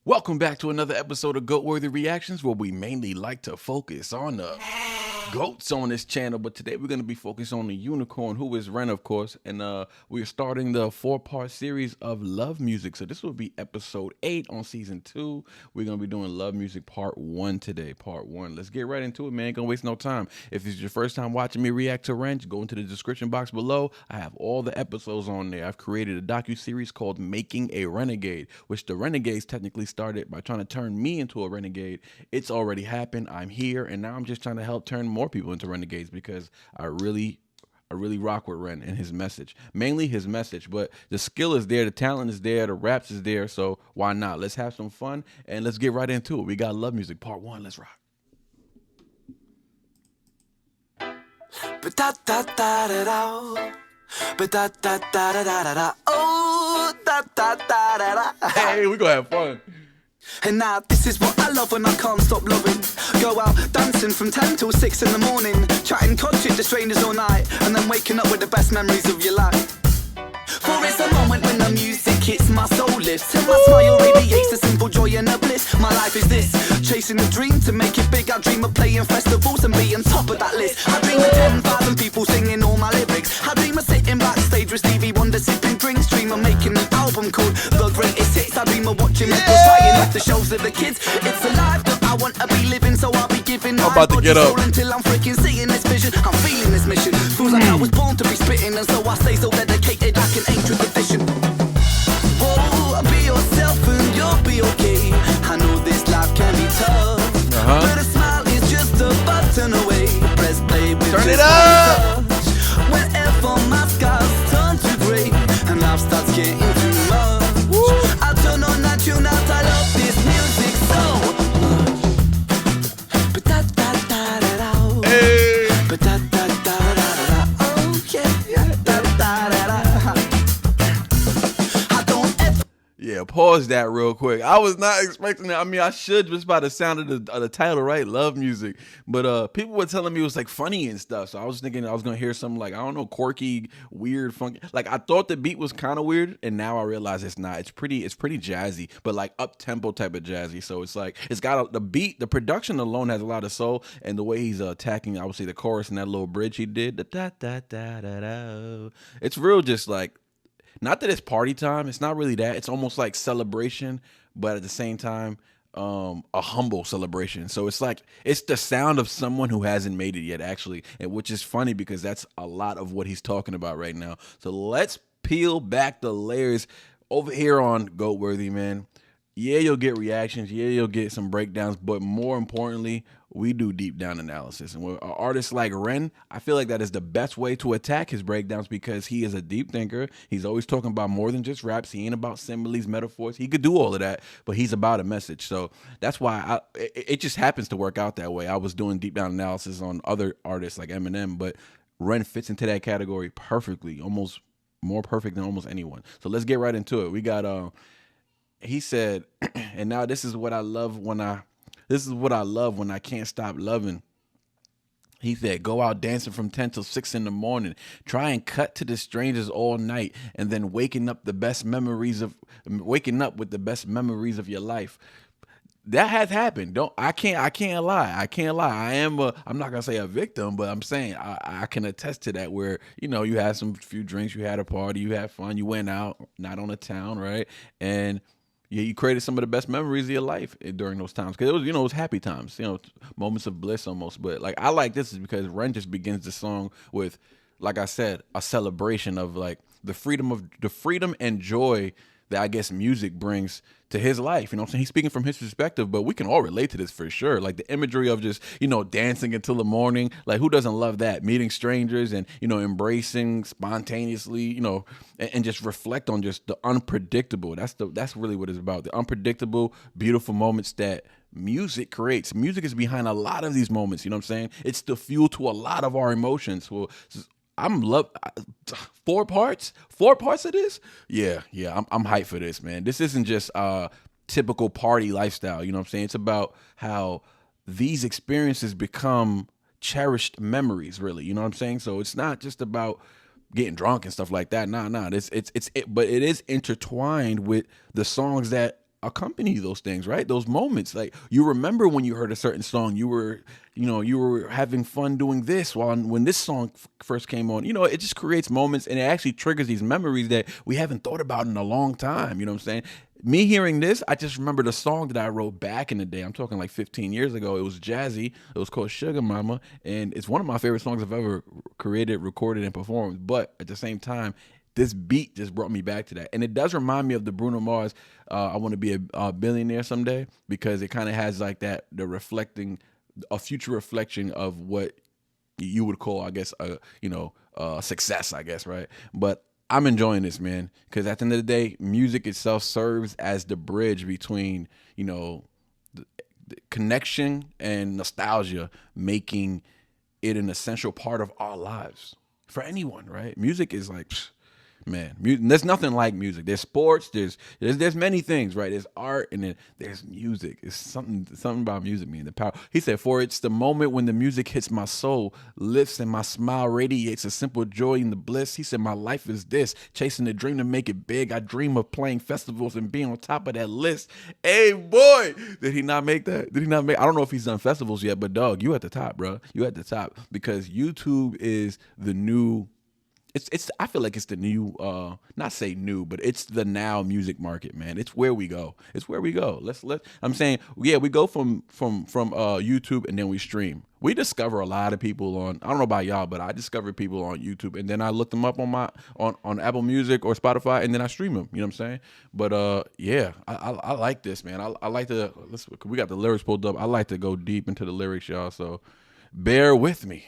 Welcome back to another episode of Goat-Worthy Reactions, where we mainly like to focus on the goats on this channel. But today we're going to be focused on the unicorn, who is REN, of course. And we're starting the 4-part series of love music. So this will be episode 8 on season 2. We're going to be doing love music part 1 today. Part 1. Let's get right into it, man. Ain't going to waste no time. If it's your first time watching me react to REN, go into the description box below. I have all the episodes on there. I've created a docu-series called Making-A-RENegade, which the Renegades technically started by trying to turn me into a renegade. It's already happened. I'm here, and now I'm just trying to help turn more people into renegades because I really rock with REN and his message. Mainly his message, but the skill is there, the talent is there, the raps is there, so why not? Let's have some fun, and let's get right into it. We got love music part 1. Let's rock. Hey, we gonna have fun. And now this is what I love when I can't stop loving. Go out dancing from 10 till 6 in the morning, chatting cod shit to strangers all night, and then waking up with the best memories of your life. For it's a moment when the music hits my soul lifts, and my smile radiates the simple joy and the bliss. My life is this, chasing a dream to make it big. I dream of playing festivals and being top of that list. I dream of 10,000 people singing all my lyrics. I dream of sitting backstage with Stevie Wonder sipping drinks. Dream of making an album called The Greatest Hits. I dream of watching records flying off the shelves of the kids. It's a life that I want to be living, so I'll be giving my body soul until I'm freaking seeing this vision. I'm feeling this mission. Feels like I was born to be spitting, and so I stay so dedicated I can aim to the vision. Whoa, be yourself and you'll be okay. I know this life can be tough, but a smile is just a button away. Press play with turn it just up. one touch. Whenever my skies turn to grey and life starts getting too much, I turn on that tune out. I love this music so much. But da da da da da. Hey. But da da da da da. Oh yeah, da da da da. I don't ever. Yeah, pause that real quick. I was not expecting that. I mean, I should just by the sound of the title, right? Love music. But people were telling me it was like funny and stuff. So I was thinking I was gonna hear something like, I don't know, quirky, weird, funky. Like I thought the beat was kind of weird, and now I realize it's not. It's pretty jazzy, but like up tempo type of jazzy. So it's like it's got the beat, the production alone has a lot of soul, and the way he's attacking, I would say the chorus and that little bridge he did, the da da da da da. It's real, just like. Not that it's party time. It's not really that. It's almost like celebration, but at the same time, a humble celebration. So it's like it's the sound of someone who hasn't made it yet, actually, and which is funny because that's a lot of what he's talking about right now. So let's peel back the layers over here on Goat-Worthy, man. Yeah, you'll get reactions. Yeah, you'll get some breakdowns, but more importantly, we do deep down analysis. And with an artist like REN, I feel like that is the best way to attack his breakdowns because he is a deep thinker. He's always talking about more than just raps. He ain't about similes, metaphors. He could do all of that, but he's about a message. So that's why it just happens to work out that way. I was doing deep down analysis on other artists like Eminem, but REN fits into that category perfectly, almost more perfect than almost anyone. So let's get right into it. We got he said, and now this is what I love when I can't stop loving. He said, go out dancing from 10 till 6 in the morning. Try and cut to the strangers all night, and then waking up with the best memories of your life. That has happened. I can't lie. I'm not gonna say a victim, but I'm saying I can attest to that, where you had some few drinks, you had a party, you had fun, you went out, not on a town, right? And yeah, you created some of the best memories of your life during those times, because it was happy times, moments of bliss almost. But like I like this is because REN just begins the song with, like I said, a celebration of like the freedom and joy that I guess music brings to his life. What I'm saying? He's speaking from his perspective, but we can all relate to this for sure. Like the imagery of just, dancing until the morning. Like who doesn't love that? Meeting strangers and, embracing spontaneously, and just reflect on just the unpredictable. That's really what it's about. The unpredictable, beautiful moments that music creates. Music is behind a lot of these moments. You know what I'm saying? It's the fuel to a lot of our emotions. Well, I'm 4 parts of this. Yeah. I'm hyped for this, man. This isn't just typical party lifestyle. You know what I'm saying? It's about how these experiences become cherished memories, really. You know what I'm saying? So it's not just about getting drunk and stuff like that. Nah. But it is intertwined with the songs that accompany those things, right? Those moments. Like you remember when you heard a certain song, you were having fun doing this while when this song first came on. It just creates moments and it actually triggers these memories that we haven't thought about in a long time. You know what I'm saying? Me hearing this, I just remember the song that I wrote back in the day. I'm talking like 15 years ago. It was jazzy. It was called Sugar Mama, and it's one of my favorite songs I've ever created, recorded, and performed. But at the same time, this beat just brought me back to that, and it does remind me of the Bruno Mars "I Want to Be a Billionaire Someday" because it kind of has like that, a future reflection of what you would call, I guess, success, I guess, right? But I'm enjoying this, man, because at the end of the day, music itself serves as the bridge between, the connection and nostalgia, making it an essential part of our lives for anyone, right? Music is like, man, there's nothing like music. There's sports, there's many things, right? There's art, and then there's music. It's something about music, man. The power. He said, "For it's the moment when the music hits my soul, lifts, and my smile radiates a simple joy in the bliss." He said, "My life is this, chasing the dream to make it big. I dream of playing festivals and being on top of that list." Hey, boy, did he not make that? Did he not make? I don't know if he's done festivals yet, but dog, you at the top, bro. You at the top because YouTube is the new. It's I feel like it's the new not say new, but it's the now music market, man. It's where we go. It's where we go. I'm saying, yeah, we go from YouTube and then we stream. We discover a lot of people on, I don't know about y'all, but I discover people on YouTube and then I look them up on Apple Music or Spotify and then I stream them. You know what I'm saying? But yeah, I like this, man. I like we got the lyrics pulled up. I like to go deep into the lyrics, y'all. So bear with me.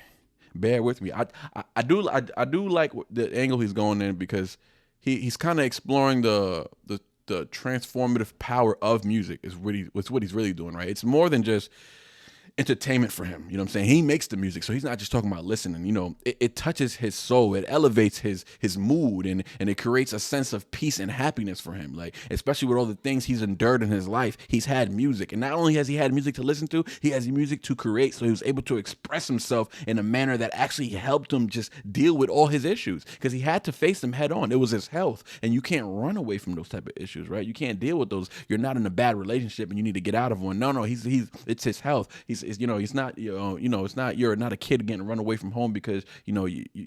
Bear with me. I do like the angle he's going in because he's kind of exploring the transformative power of music is what he's really doing, right? It's more than just entertainment for him. You know what I'm saying? He makes the music, so he's not just talking about listening. It touches his soul. It elevates his mood, and it creates a sense of peace and happiness for him. Like, especially with all the things he's endured in his life, he's had music. And not only has he had music to listen to, he has music to create, so he was able to express himself in a manner that actually helped him just deal with all his issues, because he had to face them head on. It was his health, and you can't run away from those type of issues, right? You can't deal with those. You're not in a bad relationship and you need to get out of one. No, it's his health. It's not, it's not, you're not a kid getting run away from home because, you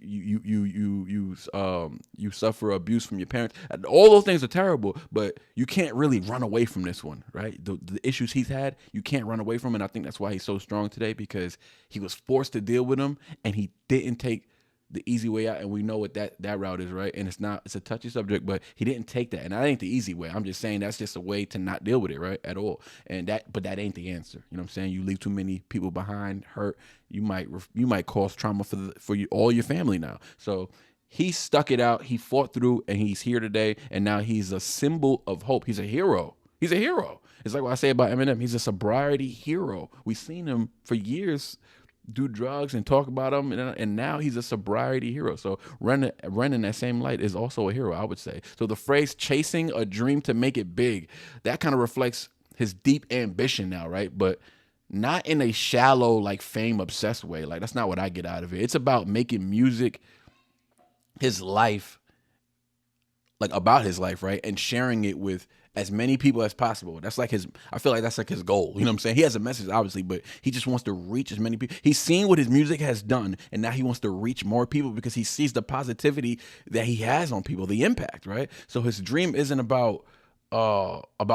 suffer abuse from your parents. All those things are terrible, but you can't really run away from this one, right? The issues he's had, you can't run away from, and I think that's why he's so strong today, because he was forced to deal with them and he didn't take the easy way out, and we know what that route is, right? And it's a touchy subject, but he didn't take that, and that ain't the easy way. I'm just saying that's just a way to not deal with it, right, at all. But that ain't the answer. You know what I'm saying? You leave too many people behind, hurt. You might cause trauma for all your family now. So he stuck it out. He fought through, and he's here today. And now he's a symbol of hope. He's a hero. He's a hero. It's like what I say about Eminem. He's a sobriety hero. We've seen him for years do drugs and talk about him, and now he's a sobriety hero. So Ren in that same light is also a hero, I would say. So the phrase "chasing a dream to make it big," that kind of reflects his deep ambition now, right? But not in a shallow, like, fame obsessed way. Like, that's not what I get out of it. It's about making music his life, like about his life, right? And sharing it with as many people as possible. That's like I feel like that's like his goal. You know what I'm saying? He has a message, obviously, but he just wants to reach as many people. He's seen what his music has done, and now he wants to reach more people because he sees the positivity that he has on people, the impact, right? So his dream isn't about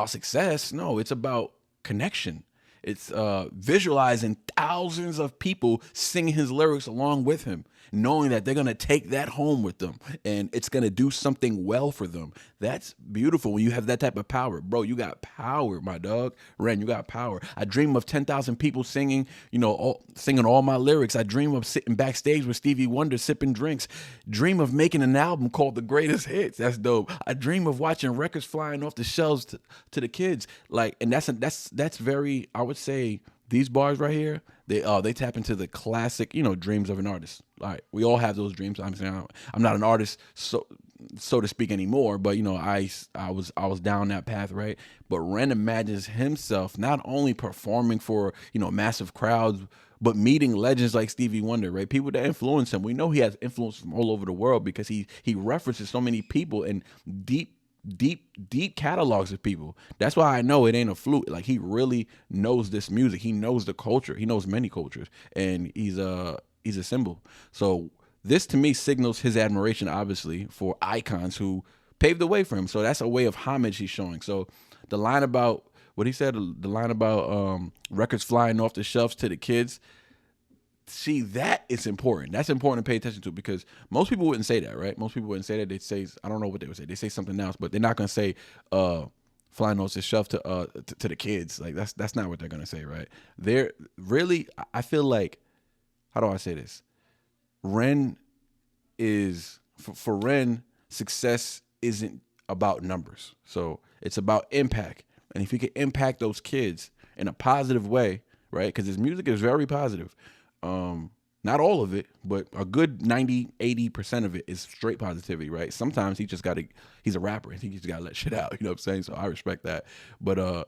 success. No, it's about connection. It's visualizing thousands of people singing his lyrics along with him, knowing that they're going to take that home with them and it's going to do something well for them. That's beautiful when you have that type of power. Bro, you got power, my dog. Ren, you got power. I dream of 10,000 people singing, singing all my lyrics. I dream of sitting backstage with Stevie Wonder sipping drinks. Dream of making an album called The Greatest Hits. That's dope. I dream of watching records flying off the shelves to the kids. Like, and that's very, I would say, these bars right here, they tap into the classic, dreams of an artist. All right, we all have those dreams. I'm saying I'm not an artist, so to speak, anymore. But I was down that path, right? But Ren imagines himself not only performing for massive crowds, but meeting legends like Stevie Wonder, right? People that influence him. We know he has influence from all over the world because he references so many people and deep deep catalogs of people. That's why I know it ain't a fluke. Like, he really knows this music. He knows the culture. He knows many cultures, and he's a symbol. So this to me signals his admiration, obviously, for icons who paved the way for him. So that's a way of homage he's showing. So the line about what he said, the line about records flying off the shelves to the kids. See, that is important. That's important to pay attention to, because most people wouldn't say that, right? Most people wouldn't say that. They'd say, I don't know what they would say. They say something else, but they're not gonna say flying off the shelf to the kids. Like, that's not what they're gonna say, right? They're really, I feel like, how do I say this? Ren is for Ren, success isn't about numbers. So it's about impact. And if you can impact those kids in a positive way, right? Because his music is very positive. Not all of it, but a good 90-80% of it is straight positivity, right? Sometimes he's a rapper and he just gotta let shit out, you know what I'm saying? So I respect that. But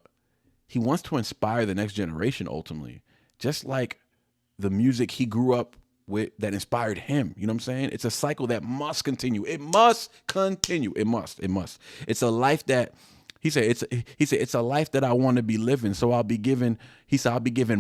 he wants to inspire the next generation ultimately, just like the music he grew up with that inspired him. You know what I'm saying? It's a cycle that must continue. It must continue. It must. It's a life that he said it's a life that I want to be living. So I'll be giving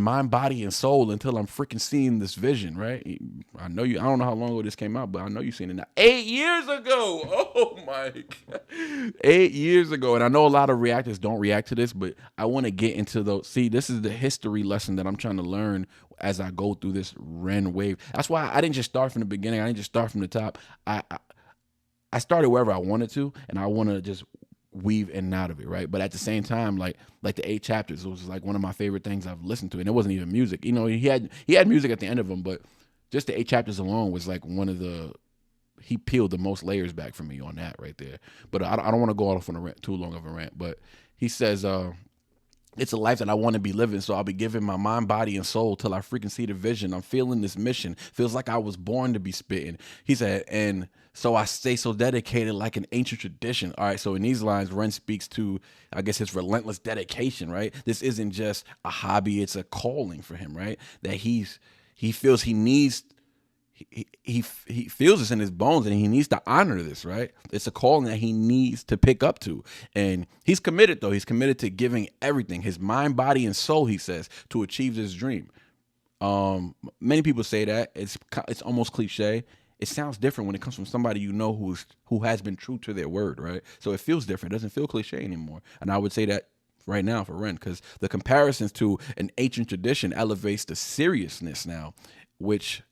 mind, body, and soul until I'm freaking seeing this vision, right? I don't know how long ago this came out, but I know you've seen it now. 8 years ago. Oh my God. 8 years ago. And I know a lot of reactors don't react to this, but I want to get into those. See, this is the history lesson that I'm trying to learn as I go through this Ren wave. That's why I didn't just start from the beginning. I didn't just start from the top. I started wherever I wanted to, and I want to just weave in and out of it, right? But at the same time, like the 8 chapters, it was like one of my favorite things I've listened to, and it wasn't even music. You know, he had music at the end of them, but just the 8 chapters alone was like he peeled the most layers back for me on that right there. But I don't want to go off on a rant, too long of a rant. But he says, it's a life that I want to be living, so I'll be giving my mind, body, and soul till I freaking see the vision. I'm feeling this mission. Feels like I was born to be spitting. He said, and so I stay so dedicated like an ancient tradition. All right, so in these lines, Ren speaks to, I guess, his relentless dedication, right? This isn't just a hobby, it's a calling for him, right? That he feels he needs, he feels this in his bones, and he needs to honor this, right? It's a calling that he needs to pick up to. And he's committed, though. He's committed to giving everything, his mind, body, and soul, he says, to achieve this dream. Many people say that. It's almost cliche. It sounds different when it comes from somebody you know who has been true to their word, right? So it feels different. It doesn't feel cliche anymore. And I would say that right now for Ren, because the comparisons to an ancient tradition elevates the seriousness now, which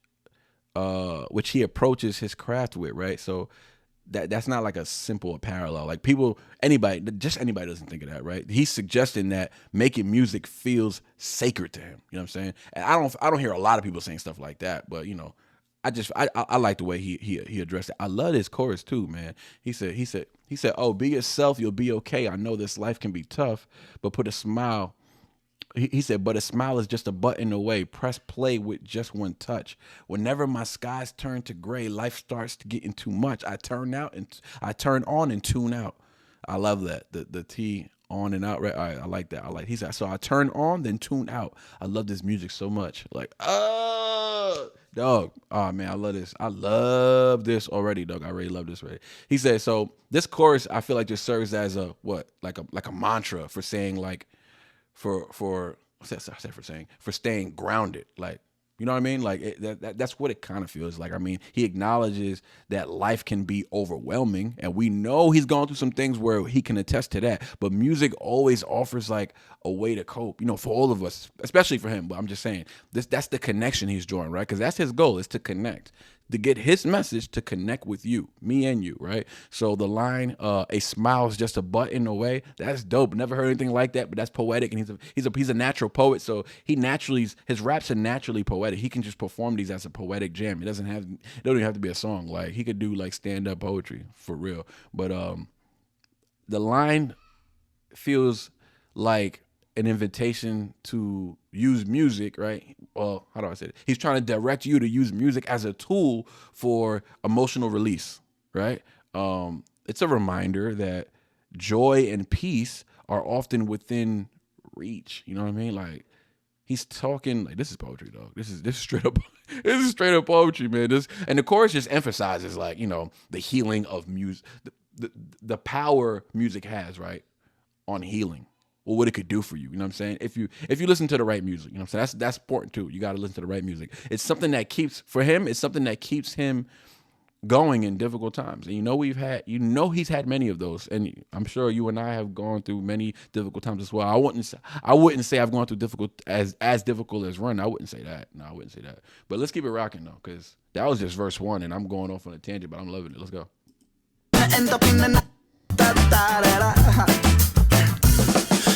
he approaches his craft with, right? So that's not like a simple parallel. Like anybody doesn't think of that, right? He's suggesting that making music feels sacred to him. You know what I'm saying? And I don't hear a lot of people saying stuff like that, but you know, I like the way he addressed it. I love this chorus too, man. He said, "Oh, be yourself, you'll be okay. I know this life can be tough, but put a smile." He said, "But a smile is just a button away. Press play with just one touch. Whenever my skies turn to gray, life starts to getting too much. I turn on and tune out." I love that. The T on and out, right? I like that. He said, "So I turn on, then tune out." I love this music so much. Like, dog. Oh man, I love this. I love this already, dog. I really love this already. He said, so this chorus, I feel like just serves as like a mantra for saying, like, for what's that I said for saying? For staying grounded. Like, you know what I mean? Like that's what it kind of feels like. I mean, he acknowledges that life can be overwhelming, and we know he's gone through some things where he can attest to that. But music always offers like a way to cope, you know, for all of us, especially for him. But I'm just saying that's the connection he's drawing, right? Because that's his goal, is to connect, to get his message to connect with you, me and you, right? So the line, "A smile is just a button away," that's dope. Never heard anything like that, but that's poetic, and he's a natural poet, so his raps are naturally poetic. He can just perform these as a poetic jam. It don't even have to be a song. Like, he could do like stand-up poetry for real. But the line feels like an invitation to use music, right? Well, how do I say it? He's trying to direct you to use music as a tool for emotional release, right? It's a reminder that joy and peace are often within reach. You know what I mean? Like, he's talking like, this is poetry, dog. This is straight up this is straight up poetry, man. And the chorus just emphasizes, like, you know, the healing of music, the power music has, right, on healing, or what it could do for you. You know what I'm saying? If you listen to the right music, you know what I'm saying? That's important too. You got to listen to the right music. It's something that keeps him going in difficult times. And he's had many of those. And I'm sure you and I have gone through many difficult times as well. I wouldn't say I've gone through difficult as difficult as REN. I wouldn't say that. No, I wouldn't say that. But let's keep it rocking though, because that was just verse 1 and I'm going off on a tangent, but I'm loving it. Let's go. End up in the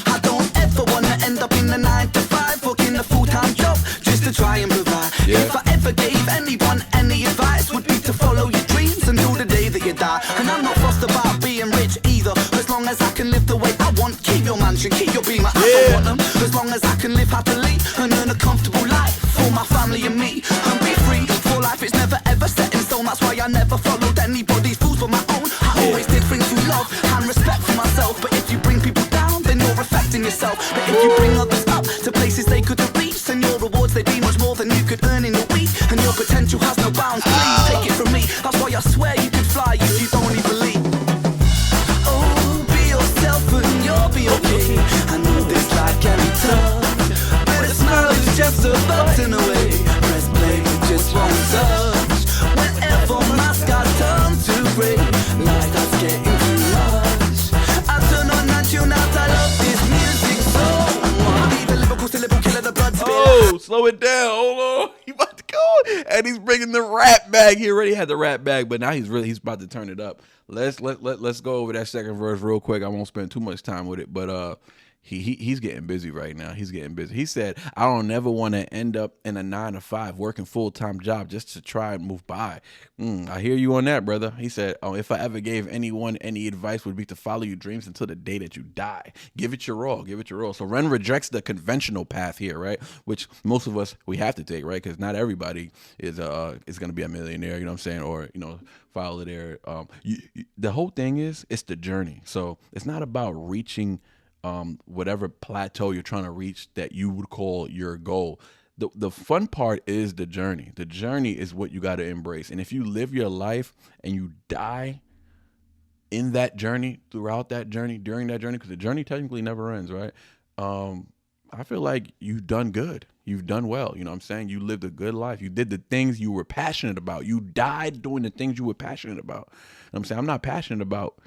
I don't ever wanna end up in the 9 to 5, working a full-time job just to try and provide. Yeah. If I ever gave anyone any advice, would be to follow your dreams until the day that you die. And I'm not fussed about being rich either, as long as I can live the way I want. Keep your mansion, keep your beamer, I don't want them. As long as I can live happily and earn a comfortable life for my family and me, and be free. For life it's never ever set in stone, that's why I never followed anybody's rules but my own. I always did things with love and respect for myself. But if you bring people down, then you're affecting yourself. But if you bring others up to places they couldn't reach, then your rewards they be much more than you could earn in a week. And your potential has no bounds, please take it from me. That's why I swear you could fly if you only believe. Oh, be yourself and you'll be okay. I know this life can be tough, but a smile is just a button away. Press play with just one touch. Whenever my sky turns to gray, life starts getting too much. I turn on and tune out. I love this music so much. The lyrical syllable killer, the blood spill. Oh, slow it down. Hold on. He about to go. And he's bringing the rap bag. He already had the rap bag, but now he's about to turn it up. Let's go over that second verse real quick. I won't spend too much time with it, but he's getting busy right now. He's getting busy. He said, I don't ever want to end up in a 9 to 5 working full-time job just to try and move by. I hear you on that, brother. He said, if I ever gave anyone any advice, would be to follow your dreams until the day that you die. Give it your all. Give it your all. So REN rejects the conventional path here, right? Which most of us, we have to take, right? Because not everybody is going to be a millionaire, you know what I'm saying? Or, follow their, the whole thing is, it's the journey. So it's not about reaching whatever plateau you're trying to reach that you would call your goal. The fun part is the journey. The journey is what you got to embrace. And if you live your life and you die in that journey, throughout that journey, during that journey, because the journey technically never ends, right? I feel like you've done good. You've done well. You know what I'm saying? You lived a good life. You did the things you were passionate about. You died doing the things you were passionate about. You know what I'm saying? I'm not passionate about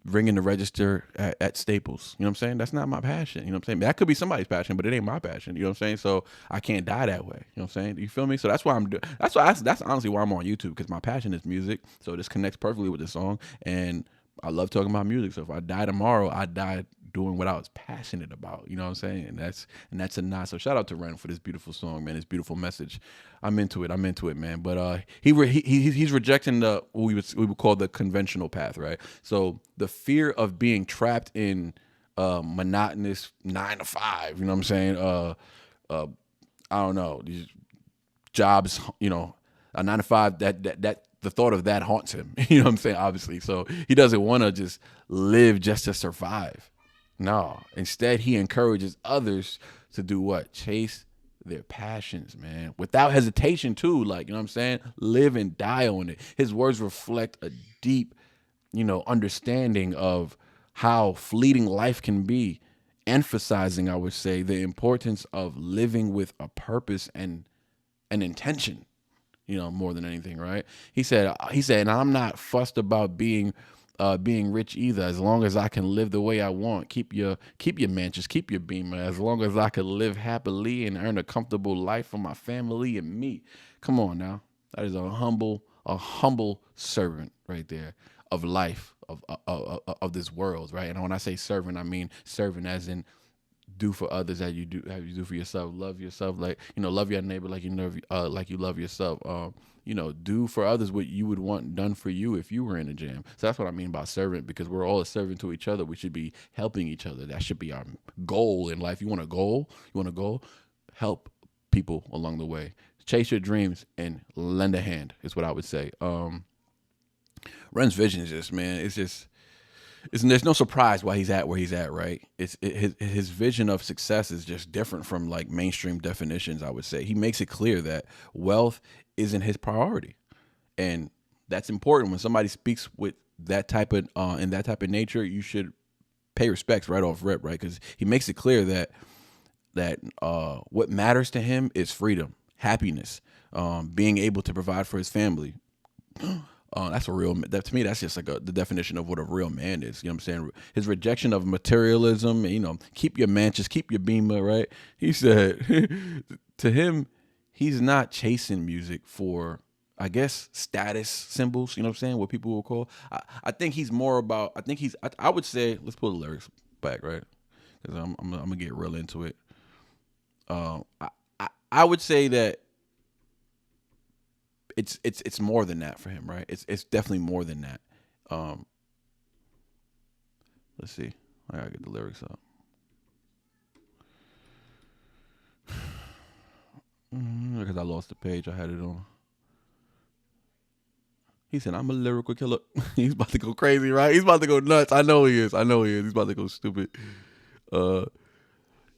ringing the register at Staples. You know what I'm saying? That's not my passion. You know what I'm saying? That could be somebody's passion, but it ain't my passion. You know what I'm saying? So I can't die that way. You know what I'm saying? You feel me? So that's why that's honestly why I'm on YouTube, because my passion is music. So this connects perfectly with this song. And I love talking about music. So if I die tomorrow, I die doing what I was passionate about. You know what I'm saying? And that's a nod. So shout out to REN for this beautiful song, man. This beautiful message. I'm into it, man. But he's rejecting what we would call the conventional path, right? So the fear of being trapped in monotonous 9 to 5. You know what I'm saying? I don't know, these jobs. A 9 to 5. That the thought of that haunts him. You know what I'm saying? Obviously, so he doesn't want to just live just to survive. No, instead he encourages others to do what? Chase their passions, man, without hesitation too. Like, you know what I'm saying? Live and die on it. His words reflect a deep, understanding of how fleeting life can be, emphasizing, I would say, the importance of living with a purpose and an intention, more than anything, right? He said, and I'm not fussed about being rich either, as long as I can live the way I want. Keep your mansions, keep your beamer, as long as I can live happily and earn a comfortable life for my family and me. Come on now. That is a humble servant right there of life, of this world, right? And when I say servant, I mean servant as in do for others as you do for yourself. Love yourself, love your neighbor like you love yourself. Do for others what you would want done for you if you were in a jam. So that's what I mean by servant, because we're all a servant to each other. We should be helping each other. That should be our goal in life. You want a goal? Help people along the way. Chase your dreams and lend a hand is what I would say. REN's vision is just, man, there's no surprise why he's at where he's at, right? His vision of success is just different from like mainstream definitions, I would say. He makes it clear that wealth isn't his priority. And that's important when somebody speaks with that type of in that type of nature, you should pay respects right off rip, right? Because he makes it clear that what matters to him is freedom, happiness, being able to provide for his family. That's a real. That to me, that's just like the definition of what a real man is. You know what I'm saying? His rejection of materialism. You know, keep your mansions, keep your beamer. Right? He said to him, he's not chasing music for, I guess, status symbols. You know what I'm saying? What people will call. I think he's more about. I think he's. I would say, let's pull the lyrics back, right? Because I'm gonna get real into it. I would say that it's more than that for him, right? It's definitely more than that. Let's see. I gotta get the lyrics up. Because I lost the page I had it on. He said, "I'm a lyrical killer." He's about to go crazy, right? He's about to go nuts. I know he is. He's about to go stupid.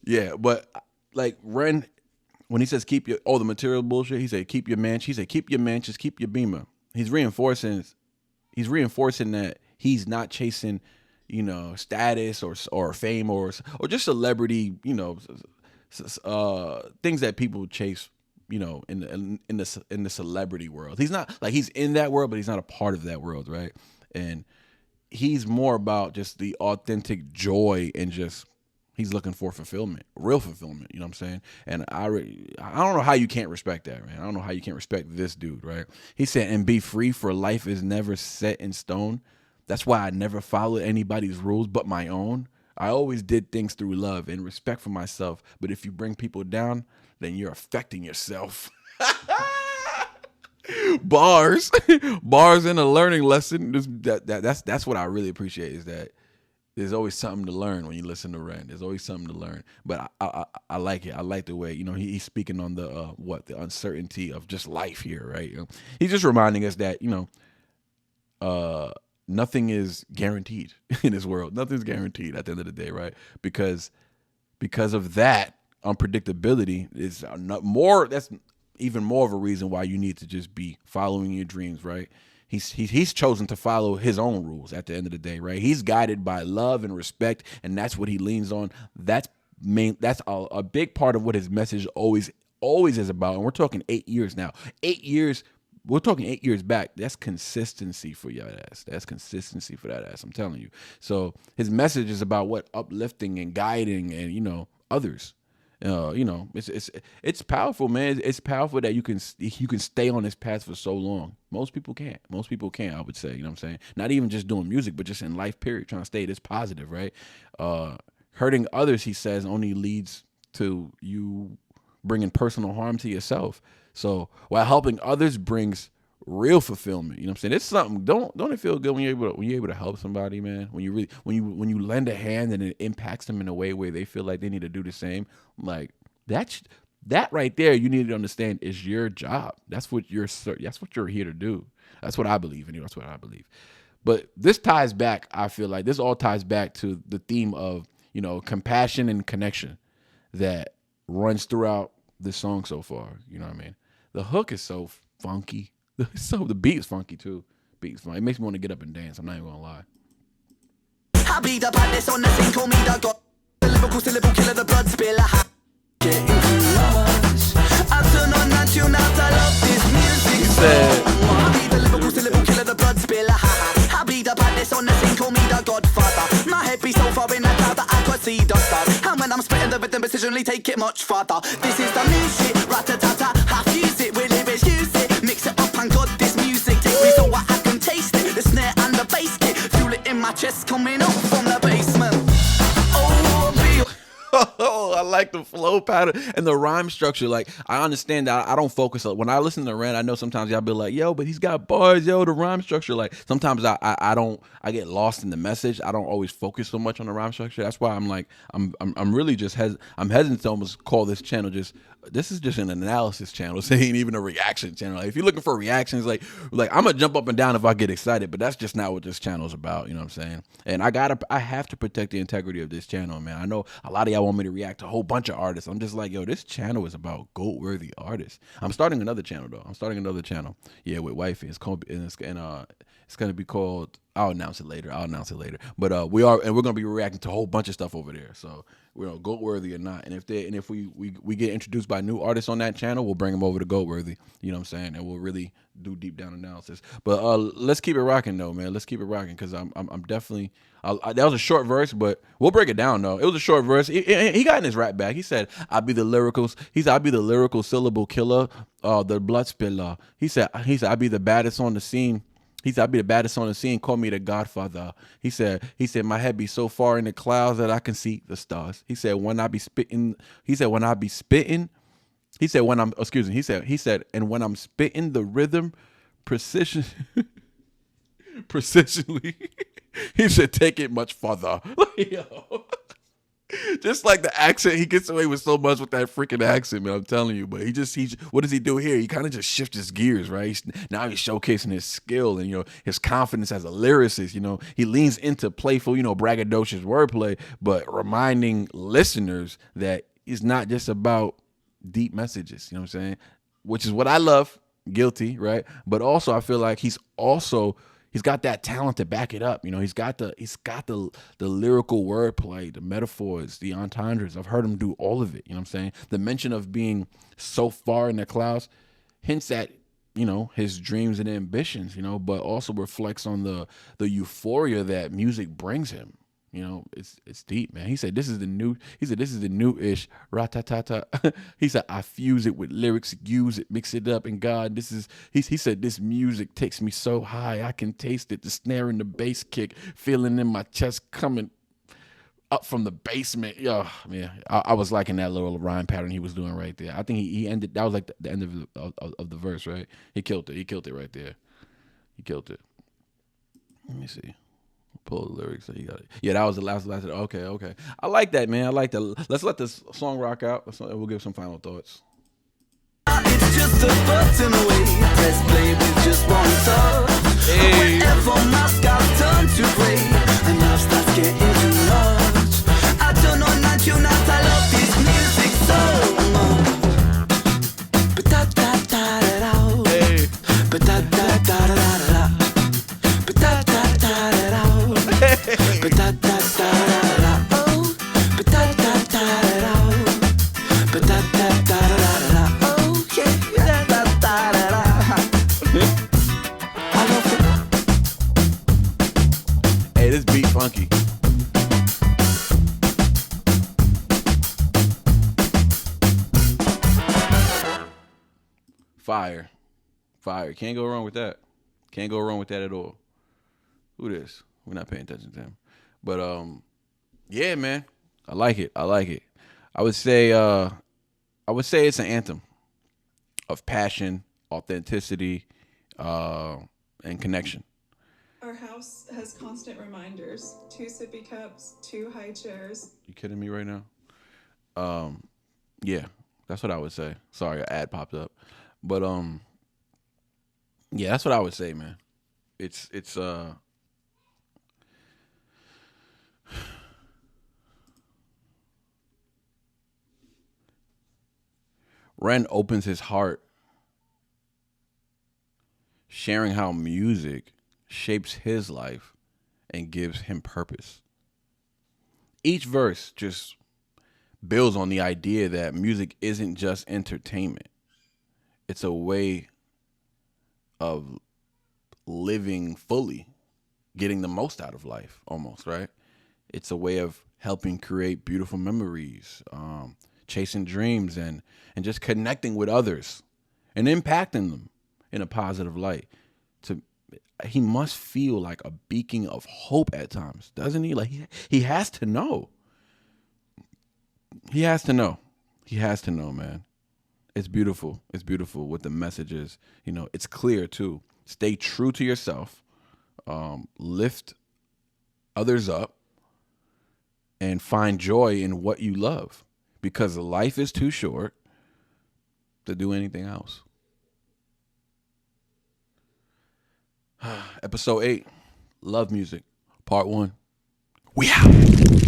Yeah, but like Ren, when he says keep your the material bullshit, he said keep your mansion. He said keep your mansions, keep your beamer. He's reinforcing that he's not chasing, status or fame or just celebrity, things that people chase, in the celebrity world. He's not like he's in that world, but he's not a part of that world, right? And he's more about just the authentic joy and just he's looking for fulfillment, real fulfillment. You know what I'm saying? And I don't know how you can't respect that, man. I don't know how you can't respect this dude, right? He said, "And be free, for life is never set in stone. That's why I never followed anybody's rules but my own. I always did things through love and respect for myself. But if you bring people down, then you're affecting yourself." Bars, bars in a learning lesson. That's what I really appreciate is that there's always something to learn when you listen to Ren. There's always something to learn. But I like it. I like the way, he's speaking on the uncertainty of just life here, right? He's just reminding us that, nothing is guaranteed in this world. Nothing's guaranteed at the end of the day, right? Because of that unpredictability is that's even more of a reason why you need to just be following your dreams, right? He's chosen to follow his own rules at the end of the day, right? He's guided by love and respect, and that's what he leans on. That's a big part of what his message always is about. And we're talking 8 years now. 8 years. We're talking 8 years back. That's consistency for your ass. That's consistency for that ass. I'm telling you. So his message is about what uplifting and guiding and others. It's powerful, man. It's powerful that you can stay on this path for so long. Most people can't. I would say. You know what I'm saying? Not even just doing music, but just in life. Period. Trying to stay this positive, right? Hurting others, he says, only leads to you bringing personal harm to yourself. So while helping others brings real fulfillment, you know what I'm saying? It's something. Don't it feel good when you're able to help somebody, man? When you lend a hand and it impacts them in a way where they feel like they need to do the same. Like that right there, you need to understand is your job. That's what you're here to do. That's what I believe in. That's what I believe. But this ties back. I feel like this all ties back to the theme of compassion and connection that runs throughout this song so far. You know what I mean? The hook is so funky. The beat is funky too. Beat's funky. It makes me want to get up and dance. I'm not even gonna lie. I be the baddest on the scene, call me the god. The lyrical syllable killer, the blood spiller. Getting too much. I turn on that tune out, I love this music. I be the lyrical syllable killer, the blood spiller. I be the baddest on the scene, call me the godfather. My head be so far in the cloud that I could see the stars. And when I'm spitting the rhythm, precisionally take it much farther. This is the new shit, rat-a-ta-ta. Half use it, with lyrics, use it. Mix it up and god, this music take me so I can taste it. The snare and the bass kick, feel it in my chest coming up from the basement. Oh, I like the flow pattern and the rhyme structure. Like, I understand that I don't focus on when I listen to Ren. I know sometimes y'all be like, yo, but he's got bars, yo, the rhyme structure. Like, sometimes I get lost in the message. I don't always focus so much on the rhyme structure. That's why I'm like, I'm really just I'm hesitant to almost call this channel this is just an analysis channel. This ain't even a reaction channel. Like, if you're looking for reactions, like I'm gonna jump up and down if I get excited, but that's just not what this channel is about. You know what I'm saying? And I have to protect the integrity of this channel, man. I know a lot of y'all want me to react to a whole bunch of artists. I'm just like, yo, this channel is about GOAT-worthy artists. I'm starting another channel though. Yeah, with Wifey. It's gonna be called I'll announce it later. But we're gonna be reacting to a whole bunch of stuff over there. So we're GOAT worthy or not. And if we get introduced by new artists on that channel, we'll bring them over to GOAT worthy. You know what I'm saying? And we'll really do deep down analysis. But let's keep it rocking though, man. Let's keep it rocking because I'm definitely. That was a short verse, but we'll break it down though. It was a short verse. He got in his rap bag. He said, "I be the lyricals." He said, "I be the lyrical syllable killer, the blood spiller." He said, "I be the baddest on the scene." He said, "I be the baddest on the scene. Call me the Godfather." He said, "My head be so far in the clouds that I can see the stars." He said, "When I be spitting." He said, "When I be spitting." He said, "When I'm." Excuse me. He said, "And when I'm spitting the rhythm, precision, precisionally." He said, "Take it much further." Yo. Just like the accent, he gets away with so much with that freaking accent, man. I'm telling you. But he what does he do here? He kind of just shifts his gears, right? Now he's showcasing his skill and his confidence as a lyricist. He leans into playful, braggadocious wordplay, but reminding listeners that it's not just about deep messages. You know what I'm saying? Which is what I love. Guilty, right? But also, I feel like he's got that talent to back it up. He's got the lyrical wordplay, the metaphors, the entendres. I've heard him do all of it. You know what I'm saying? The mention of being so far in the clouds hints at, his dreams and ambitions, but also reflects on the euphoria that music brings him. It's deep, man. He said this is the new-ish ratatata. He said, "I fuse it with lyrics, use it, mix it up, and God, he said this music takes me so high, I can taste it, the snare and the bass kick, feeling in my chest coming up from the basement." Yo, man, I was liking that little rhyme pattern he was doing right there. I think he ended, that was like the end of the verse, right? He killed it right there. He killed it. Let me see. Pull the lyrics. So you got it. Yeah, that was the last. Okay. I like that, man. I like that. Let's let this song rock out. We'll give some final thoughts. It's just a button away. Press play with just one touch. Hey. Whenever my scars turn to gray and love starts getting too much, I don't know not you not. I love this music so much. But da da da da da. Hey. But da da da da da. But da da da da da. But da da da da oh, but da da da da but da da da da oh yeah, da da da da. I love it. Hey, this beat funky. Fire. Can't go wrong with that. Can't go wrong with that at all. Who this? We're not paying attention to him. But yeah, man. I like it. I would say it's an anthem of passion, authenticity, and connection. Our house has constant reminders. 2 sippy cups, 2 high chairs. You kidding me right now? Yeah, that's what I would say. Sorry, an ad popped up. But yeah, that's what I would say, man. It's Ren opens his heart, sharing how music shapes his life and gives him purpose. Each verse just builds on the idea that music isn't just entertainment. It's a way of living fully, getting the most out of life almost, right? It's a way of helping create beautiful memories, chasing dreams, and just connecting with others and impacting them in a positive light. He must feel like a beacon of hope at times, doesn't he? Like he has to know. He has to know, man. It's beautiful. It's beautiful with the messages. It's clear too. Stay true to yourself. Lift others up and find joy in what you love, because life is too short to do anything else. Episode 8, Love Music, Part 1. We out.